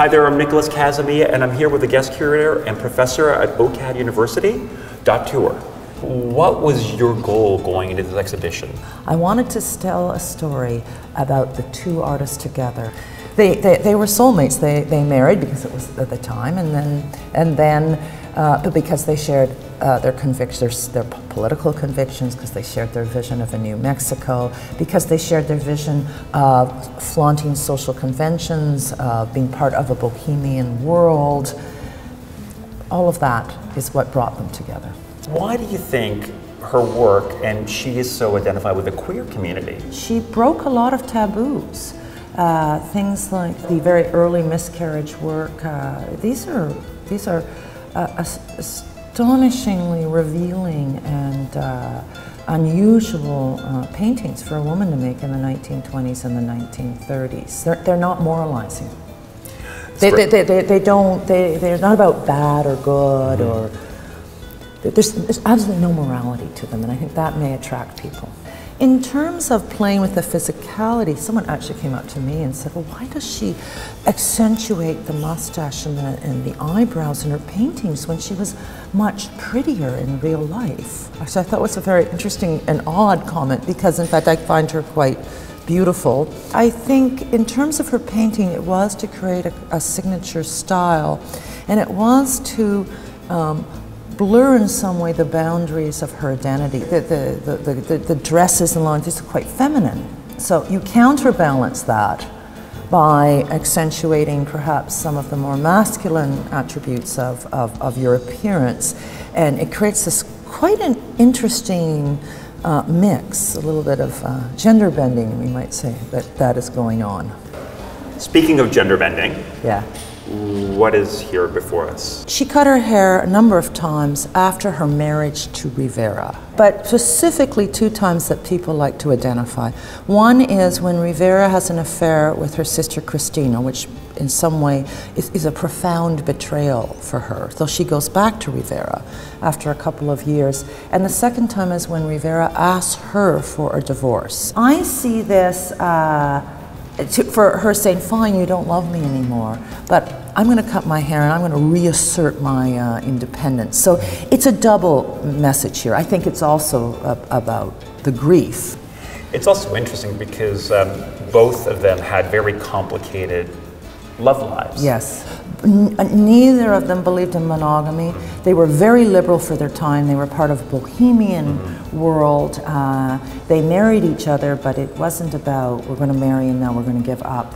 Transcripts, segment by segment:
Hi there, I'm Nicholas Casimia, and I'm here with the guest curator and professor at OCAD University, Dot Tour. What was your goal going into this exhibition? I wanted to tell a story about the two artists together. They were soulmates. They married because it was at the time, but because they shared their convictions, their political convictions, because they shared their vision of a new Mexico, because they shared their vision of flaunting social conventions, of being part of a bohemian world. All of that is what brought them together. Why do you think her work, and she is so identified with the queer community? She broke a lot of taboos. Things like the very early miscarriage work. These are astonishingly revealing and unusual paintings for a woman to make in the 1920s and the 1930s. They're not moralizing. They're not about bad or good, or there's absolutely no morality to them, and I think that may attract people. In terms of playing with the physicality, someone actually came up to me and said, well, why does she accentuate the mustache and the eyebrows in her paintings when she was much prettier in real life? Actually, I thought it was a very interesting and odd comment, because in fact I find her quite beautiful. I think in terms of her painting, it was to create a signature style, and it was to blur in some way the boundaries of her identity. The dresses and lines, these are quite feminine. So you counterbalance that by accentuating perhaps some of the more masculine attributes of your appearance. And it creates this quite an interesting mix, a little bit of gender bending, we might say, that is going on. Speaking of gender bending, yeah. What is here before us? She cut her hair a number of times after her marriage to Rivera, but specifically two times that people like to identify. One is when Rivera has an affair with her sister Cristina, which in some way is a profound betrayal for her. So she goes back to Rivera after a couple of years. And the second time is when Rivera asks her for a divorce. I see this for her saying, fine, you don't love me anymore, but I'm going to cut my hair and I'm going to reassert my independence. So it's a double message here. I think it's also about the grief. It's also interesting because both of them had very complicated love lives. Yes. Neither of them believed in monogamy. They were very liberal for their time. They were part of a bohemian world. They married each other, but it wasn't about, we're going to marry and now we're going to give up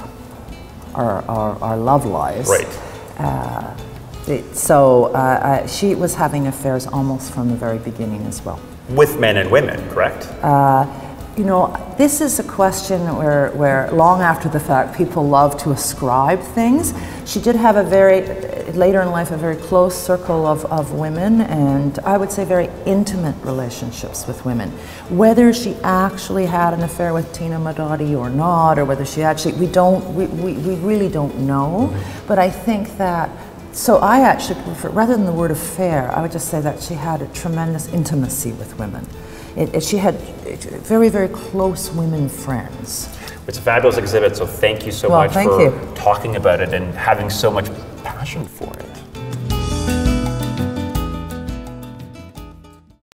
our love lives. Right. She was having affairs almost from the very beginning as well. With men and women, correct? You know, this is a question where long after the fact people love to ascribe things. She did have later in life, a very close circle of women, and I would say very intimate relationships with women. Whether she actually had an affair with Tina Modotti or not, or whether she actually, we really don't know, but I think that, so I actually prefer, rather than the word affair, I would just say that she had a tremendous intimacy with women. She had very, very close women friends. It's a fabulous exhibit, so thank you so much for talking about it and having so much passion for it.